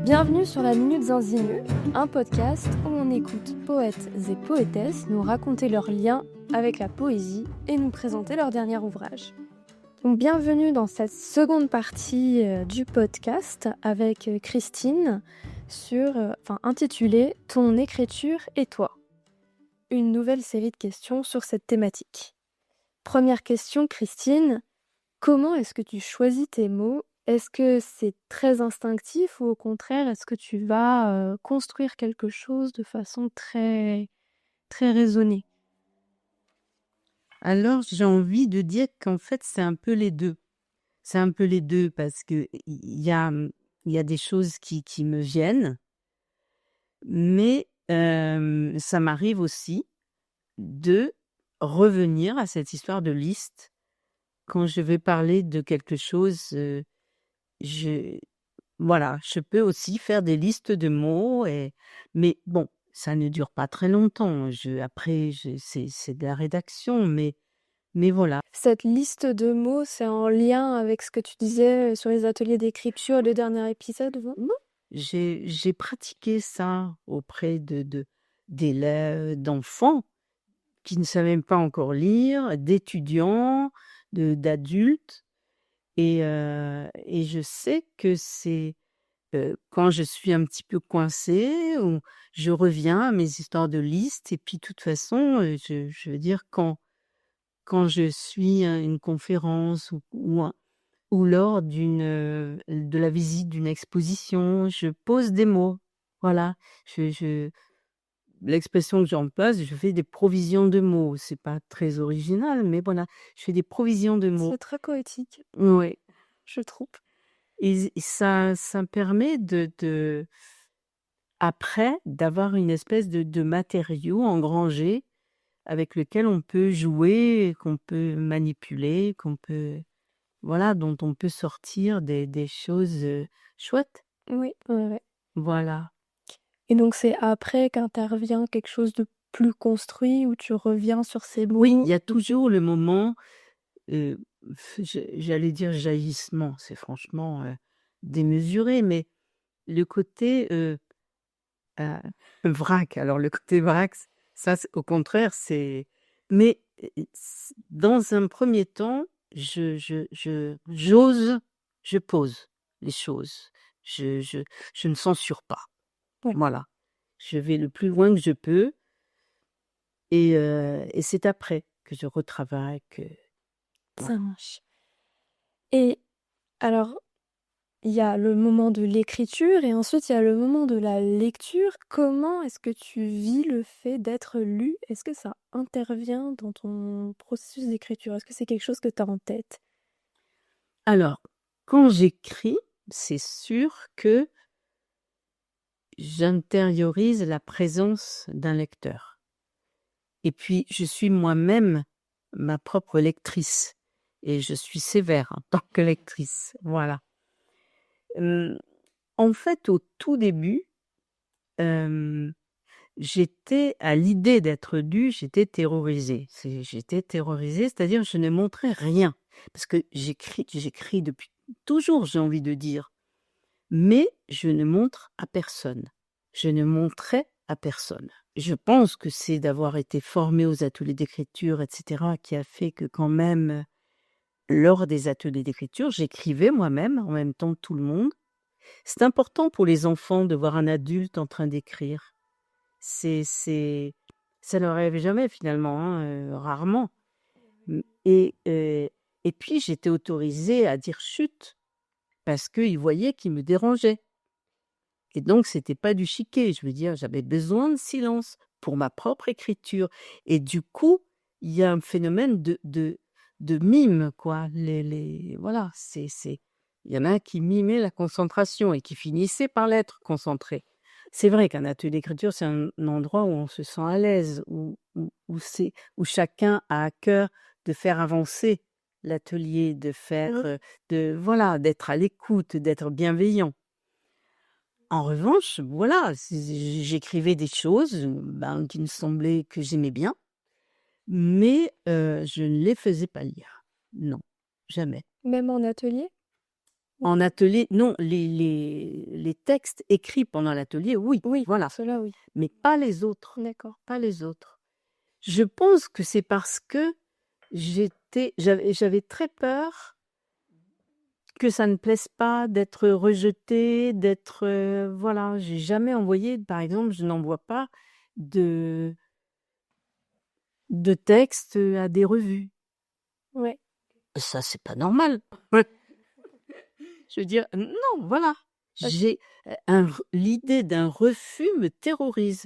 Bienvenue sur la Minute Zinzineux, un podcast où on écoute poètes et poétesses nous raconter leurs liens avec la poésie et nous présenter leur dernier ouvrage. Donc bienvenue dans cette seconde partie du podcast avec Christine intitulée « Ton écriture et toi ». Une nouvelle série de questions sur cette thématique. Première question, Christine, comment est-ce que tu choisis tes mots ? Est-ce que c'est très instinctif ou au contraire, est-ce que tu vas construire quelque chose de façon très, très raisonnée ? Alors, j'ai envie de dire qu'en fait, c'est un peu les deux. C'est un peu les deux parce que il y a des choses qui me viennent, mais ça m'arrive aussi de revenir à cette histoire de liste. Quand je vais parler de quelque chose, je je peux aussi faire des listes de mots mais bon, ça ne dure pas très longtemps. Après, c'est de la rédaction, mais voilà. Cette liste de mots, c'est en lien avec ce que tu disais sur les ateliers d'écriture, le dernier épisode, non ? J'ai pratiqué ça auprès d'élèves, d'enfants qui ne savaient pas encore lire, d'étudiants, d'adultes et je sais que c'est, quand je suis un petit peu coincée ou je reviens à mes histoires de listes et puis de toute façon, je veux dire quand je suis à une conférence ou lors de la visite d'une exposition, je pose des mots. Voilà, je l'expression que j'emploie, je fais des provisions de mots. C'est pas très original, mais voilà, je fais des provisions de mots. C'est très poétique, Oui, je trouve. et ça me permet après d'avoir une espèce de matériau engrangé avec lequel on peut jouer, qu'on peut manipuler, dont on peut sortir des choses, chouettes. Oui, ouais. Voilà. Et donc c'est après qu'intervient quelque chose de plus construit où tu reviens sur ces Oui, mots. il y a toujours le moment, heu, j'allais dire jaillissement, c'est franchement, démesuré, mais le côté, heu, vrac. Alors le côté vrac, ça c'est au contraire, c'est mais, dans un premier temps, j'ose, je pose les choses. Je ne censure pas. Ouais. Voilà. Je vais le plus loin que je peux et c'est après que je retravaille, que Ça voilà. marche. Et alors, il y a le moment de l'écriture et ensuite il y a le moment de la lecture. Comment est-ce que tu vis le fait d'être lu? Est-ce que ça intervient dans ton processus d'écriture? Est-ce que c'est quelque chose que tu as en tête? Alors, quand j'écris, c'est sûr que j'intériorise la présence d'un lecteur et puis je suis moi-même ma propre lectrice et je suis sévère en tant que lectrice, voilà. Hem, En fait, au tout début, hem, j'étais à l'idée d'être lue, j'étais terrorisée. J'étais terrorisée, c'est-à-dire je ne montrais rien parce que j'écris depuis toujours, j'ai envie de dire. Mais je ne montre à personne. Je ne montrais à personne. Je pense que c'est d'avoir été formée aux ateliers d'écriture et cetera qui a fait que quand même, lors des ateliers d'écriture, j'écrivais moi-même, en même temps que tout le monde. C'est important pour les enfants de voir un adulte en train d'écrire. C'est ça leur arrive jamais finalement, hein, rarement. Mmh et puis j'étais autorisée à dire: «Chut!» parce qu'ils voyaient qu'ils me dérangeaient. Et donc c'était pas du chiquet, je veux dire, j'avais besoin de silence pour ma propre écriture et du coup, il y a un phénomène de mime quoi. Les voilà, c'est il y en a qui mimaient la concentration et qui finissaient par l'être concentrés. C'est vrai qu'un atelier d'écriture, c'est un endroit où on se sent à l'aise, où chacun a à cœur de faire avancer l'atelier, de faire, d'être à l'écoute, d'être bienveillant. En revanche, voilà, j'écrivais des choses, qui me semblaient que j'aimais bien, mais je ne les faisais pas lire. Non, jamais. Même en atelier? En atelier, non, les textes écrits pendant l'atelier, oui, Oui, voilà, cela, oui. mais pas les autres, D'accord. pas les autres. Je pense que c'est parce que j'avais très peur que ça ne plaise pas, d'être rejetée, voilà, j'ai jamais envoyé, par exemple, je n'envoie pas de textes, à des revues. Ouais. Ça, c'est pas normal. Ouais. Je veux dire, non, voilà. OK. J'ai l'idée d'un refus me terrorise.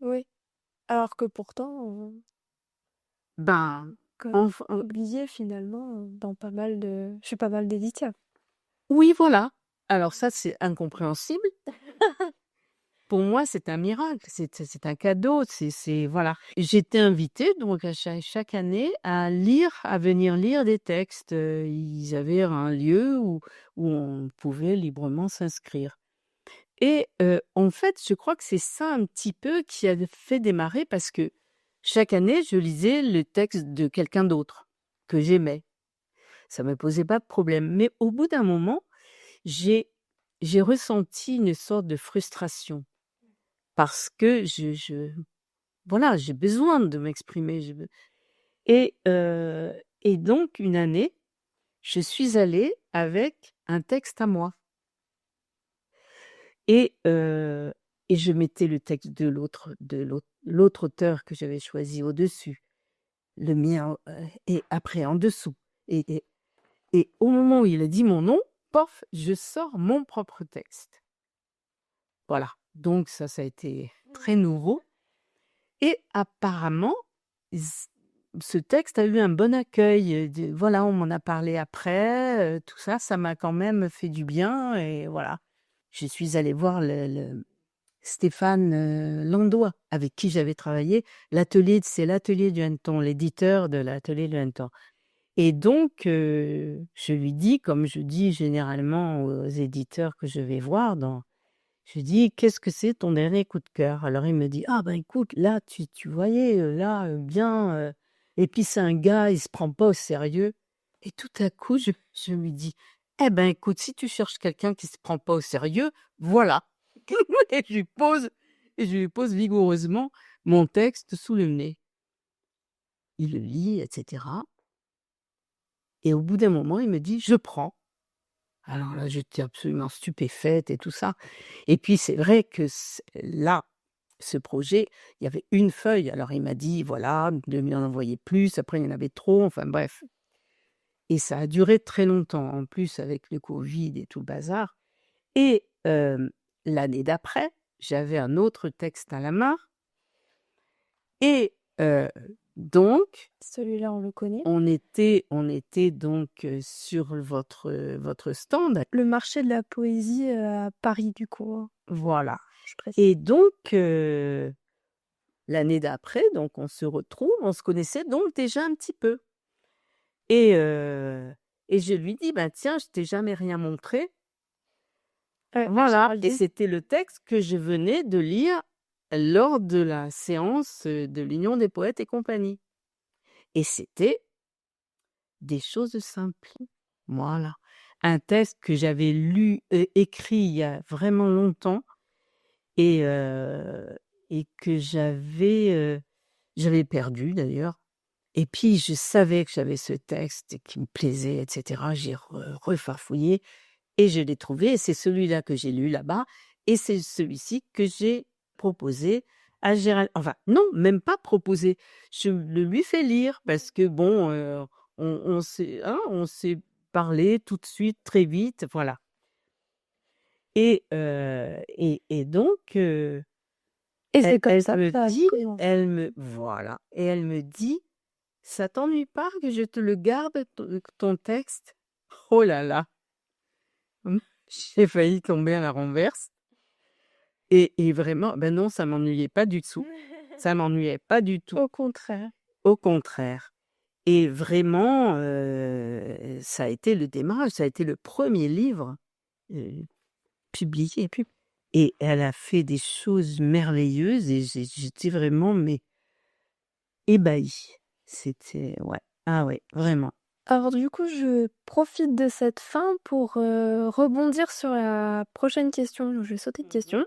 Oui. Alors que pourtant, Ben, comme enf publié finalement, dans pas mal d'éditeurs. oui, voilà. Alors ça, c'est incompréhensible. Pour moi, c'est un miracle, c'est un cadeau, c'est voilà. J'étais invitée donc à chaque année à venir lire des textes. Ils avaient un lieu où on pouvait librement s'inscrire et en fait, je crois que c'est ça un petit peu qui a fait démarrer parce que chaque année, je lisais le texte de quelqu'un d'autre que j'aimais. Ça me posait pas de problème. Mais au bout d'un moment, j'ai ressenti une sorte de frustration parce que voilà, j'ai besoin de m'exprimer, et donc une année, je suis allée avec un texte à moi et je mettais le texte de l'autre auteur que j'avais choisi au-dessus, le mien, et après en dessous et au moment où il a dit mon nom, pof, je sors mon propre texte. Voilà, donc ça a été très nouveau et apparemment, z ce texte a eu un bon accueil, voilà, on m'en a parlé après, tout ça, ça m'a quand même fait du bien et voilà. Je suis allée voir le Stéphane, Landois, avec qui j'avais travaillé. C'est l'atelier du Hanneton, l'éditeur de l'atelier du Hanneton et donc je lui dis, comme je dis généralement aux éditeurs que je vais voir je lui dis: «Qu'est-ce que c'est ton dernier coup de cœur?» Alors il me dit: «Ah ben écoute, là tu voyais, là, bien, et puis c'est un gars, il se prend pas au sérieux» et tout à coup je lui dis: «Eh ben écoute, si tu cherches quelqu'un qui se prend pas au sérieux, voilà» et je lui pose vigoureusement mon texte sous le nez. Il le lit et cetera et au bout d'un moment, il me dit: «Je prends». Alors là, j'étais absolument stupéfaite et tout ça. Et puis c'est vrai que là, ce projet, il y avait une feuille. Alors il m'a dit, voilà, de lui en envoyer plus. Après, il y en avait trop. Enfin bref. Et ça a duré très longtemps. En plus, avec le Covid et tout le bazar. Et l'année d'après, j'avais un autre texte à la main. Et donc, Celui-là, on le connaît. on était donc sur votre stand. Le marché de la poésie, à Paris du coup, hein, Voilà. je précise. Et donc, l'année d'après, donc on se retrouve, on se connaissait donc déjà un petit peu. Et je lui dis: «Ben tiens, je t'ai jamais rien montré». Voilà, et Géraldine. c'était le texte que je venais de lire lors de la séance, de l'Union des poètes et compagnie. Et c'était des choses simples. Voilà. Un texte que j'avais écrit il y a vraiment longtemps et que j'avais perdu d'ailleurs. Et puis je savais que j'avais ce texte qui me plaisait et cetera. J'ai refarfouillé et je l'ai trouvé et c'est celui-là que j'ai lu là-bas et c'est celui-ci que j'ai proposé à Gérald, enfin non, même pas proposé. Je le lui fais lire parce que bon, on s'est parlé tout de suite, très vite, voilà. Et donc Et elle c'est comme elle ça que me ça a dit commencé. elle me voilà et elle me dit: «Ça t'ennuie pas que je te le garde ton texte?» Oh là là! Mmh, j'ai failli tomber à la renverse et vraiment, ben non, ça m'ennuyait pas du tout. Ça m'ennuyait pas du tout, Au contraire. au contraire et vraiment, ça a été le démarrage, ça a été le premier livre, heu, publié et elle a fait des choses merveilleuses et j'étais vraiment mais ébahie. C'était ouais, ah ouais, vraiment. Alors du coup, je profite de cette fin pour, rebondir sur la prochaine question. Je vais sauter de question.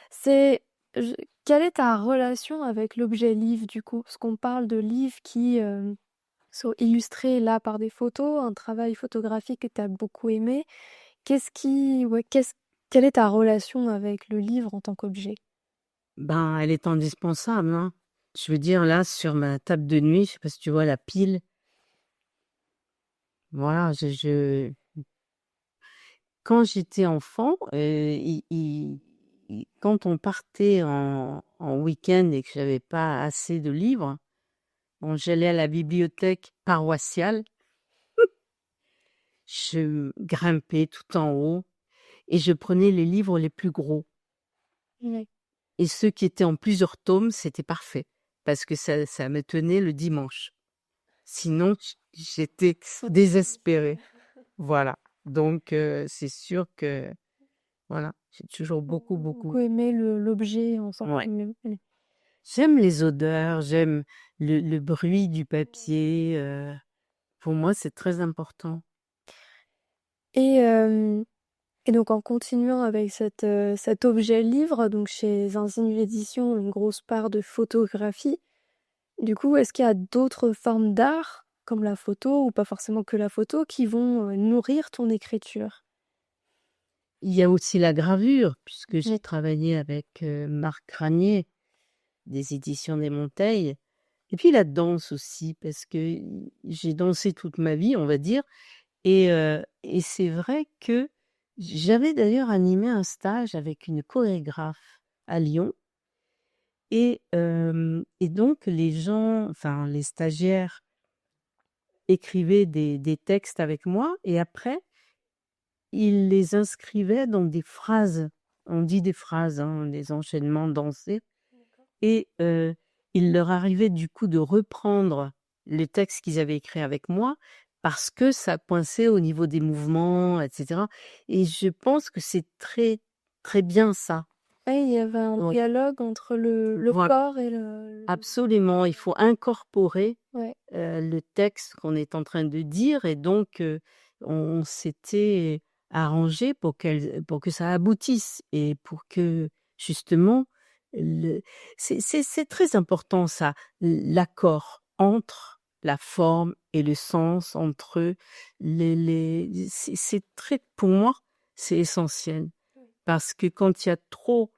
C'est je quelle est ta relation avec l'objet livre du coup? Parce qu'on parle de livres qui, sont illustrés là par des photos, un travail photographique que tu as beaucoup aimé. Qu'est-ce qui ouais, qu'est-ce quelle est ta relation avec le livre en tant qu'objet? Ben, elle est indispensable, hein. Je veux dire, là, sur ma table de nuit, je sais pas si tu vois la pile. Voilà, quand j'étais enfant, quand on partait en week-end et que j'avais pas assez de livres, bon, j'allais à la bibliothèque paroissiale, je grimpais tout en haut et je prenais les livres les plus gros. Ouais. Et ceux qui étaient en plusieurs tomes, c'était parfait parce que ça me tenait le dimanche. Sinon, j'étais désespérée. Voilà. Donc, c'est sûr que, voilà, j'ai toujours beaucoup Beaucoup aimé l'objet en soi. ouais. Mmh. J'aime les odeurs, j'aime le bruit du papier, pour moi, c'est très important. Et hem et donc en continuant avec cet objet livre, donc chez Insigne Éditions, une grosse part de photographie. Du coup, est-ce qu'il y a d'autres formes d'art, comme la photo ou pas forcément que la photo, qui vont, nourrir ton écriture? Il y a aussi la gravure puisque j'ai Mmh. travaillé avec, Marc Granier des éditions des Monteils et puis la danse aussi parce que j'ai dansé toute ma vie, on va dire et c'est vrai que j'avais d'ailleurs animé un stage avec une chorégraphe à Lyon et donc les gens, enfin les stagiaires écrivaient des textes avec moi et après, ils les inscrivaient dans des phrases. On dit des phrases, hein, des enchaînements dansés et il leur arrivait du coup de reprendre les textes qu'ils avaient écrits avec moi parce que ça coinçait au niveau des mouvements et cetera et je pense que c'est très, très bien ça. Ouais, il y avait un Oui, dialogue entre le voilà, corps et le absolument. Il faut incorporer, ouais. le texte qu'on est en train de dire et donc on s'était arrangé pour que ça aboutisse et pour que justement le c'est très important ça, l'accord entre la forme et le sens, entre les c'est très pour moi, c'est essentiel parce que quand il y a trop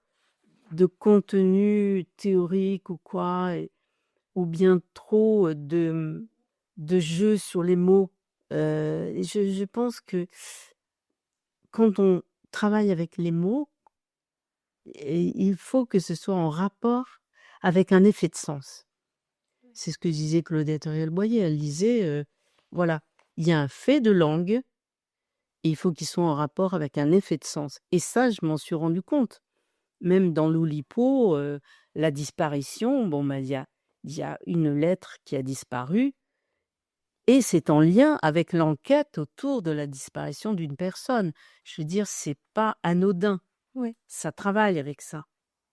de contenu théorique ou quoi ou bien trop de jeux sur les mots. Je pense que quand on travaille avec les mots, il faut que ce soit en rapport avec un effet de sens. C'est ce que disait Claudette Huriel-Boyer. Elle disait, voilà, il y a un fait de langue et il faut qu'il soit en rapport avec un effet de sens et ça, je m'en suis rendu compte. Même dans l'Oulipo, la disparition, bon, bah, il y a une lettre qui a disparu et c'est en lien avec l'enquête autour de la disparition d'une personne. Je veux dire, c'est pas anodin, Ouais. ça travaille avec ça.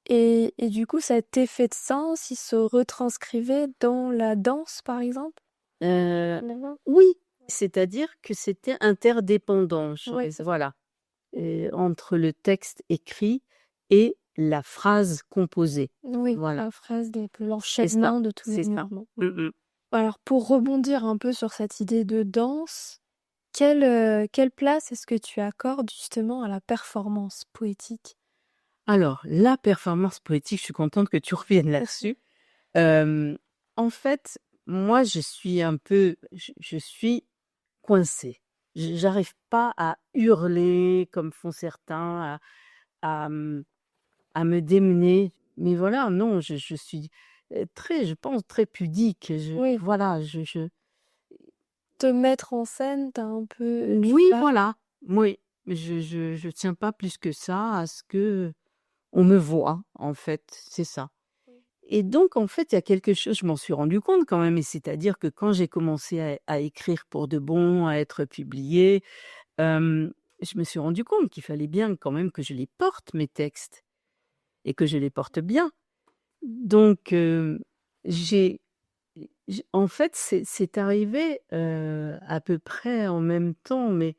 Et du coup, cet effet de sens, il se retranscrivait dans la danse, par exemple? Heu, Finalement? oui, c'est-à-dire que c'était interdépendant, Ouais. voilà, entre le texte écrit et la phrase composée. Oui, Voilà, la phrase des c'est ça, l'enchaînement de tous les c'est ça. mouvements. Mmh mh. Alors pour rebondir un peu sur cette idée de danse, quelle place est-ce que tu accordes justement à la performance poétique? Alors, la performance poétique, je suis contente que tu reviennes là-dessus. Hem, En fait, moi, je suis coincée. J'arrive pas à hurler comme font certains, à, mmh, à me démener. Mais voilà, non, je suis, je pense très pudique. Oui, Voilà, te mettre en scène, tu un peu du oui, mal. voilà, oui, je tiens pas plus que ça à ce que on me voit, en fait, c'est ça. Et donc, en fait, il y a quelque chose, je m'en suis rendu compte quand même, et c'est-à-dire que quand j'ai commencé à écrire pour de bon, à être publiée, je me suis rendu compte qu'il fallait bien quand même que je les porte, mes textes, et que je les porte bien. Donc, j'ai En fait, c'est arrivé à peu près en même temps, mais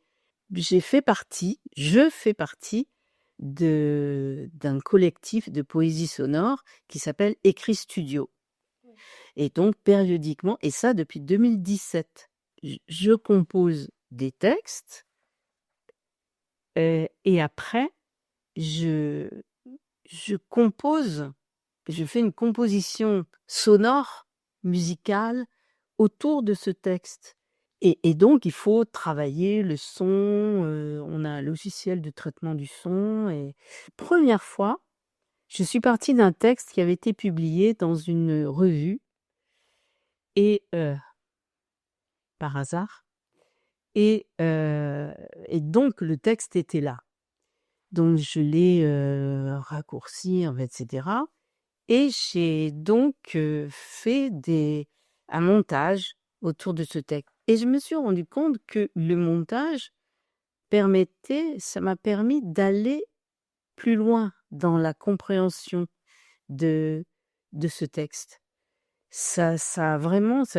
je fais partie d'un collectif de poésie sonore qui s'appelle Écrit Studio. Et donc, périodiquement, et ça depuis 2017, je compose des textes et après, je compose, je fais une composition sonore, musicale, autour de ce texte. Et donc, il faut travailler le son, on a un logiciel de traitement du son. Et première fois, je suis partie d'un texte qui avait été publié dans une revue, et par hasard, et donc le texte était là. Donc je l'ai raccourci, etc. Et j'ai donc fait un montage autour de ce texte. Et je me suis rendu compte que le montage ça m'a permis d'aller plus loin dans la compréhension de ce texte. Ça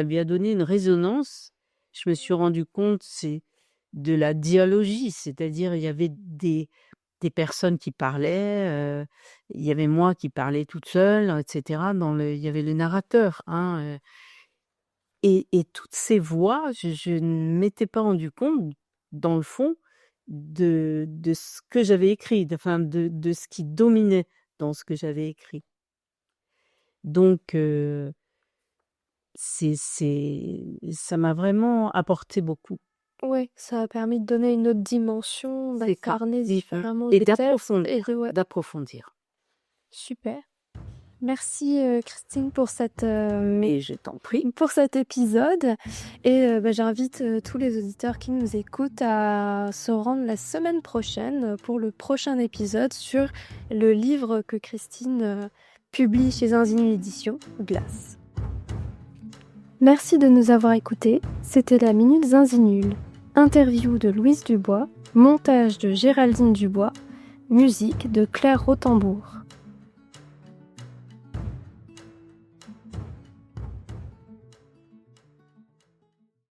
lui a donné une résonance. Je me suis rendu compte, c'est de la dialogie, c'est-à-dire il y avait des personnes qui parlaient, il y avait moi qui parlais toute seule, etc. Il y avait le narrateur, hein, et toutes ces voix, je ne m'étais pas rendu compte, dans le fond, de ce que j'avais écrit, enfin de ce qui dominait dans ce que j'avais écrit. Donc ça m'a vraiment apporté beaucoup. Ouais, ça a permis de donner une autre dimension, C'est ça. d'incarner différemment Et des textes d'approfondir. ouais. D'approfondir. Super. Merci Christine pour Et je t'en prie. pour cet épisode. Et j'invite tous les auditeurs qui nous écoutent à se rendre la semaine prochaine pour le prochain épisode sur le livre que Christine publie chez Zinzinu Éditions, Glace. Merci de nous avoir écoutés. C'était la Minute Zinzinule. Interview de Louise Dubois, montage de Géraldine Dubois, musique de Claire Rothambourg.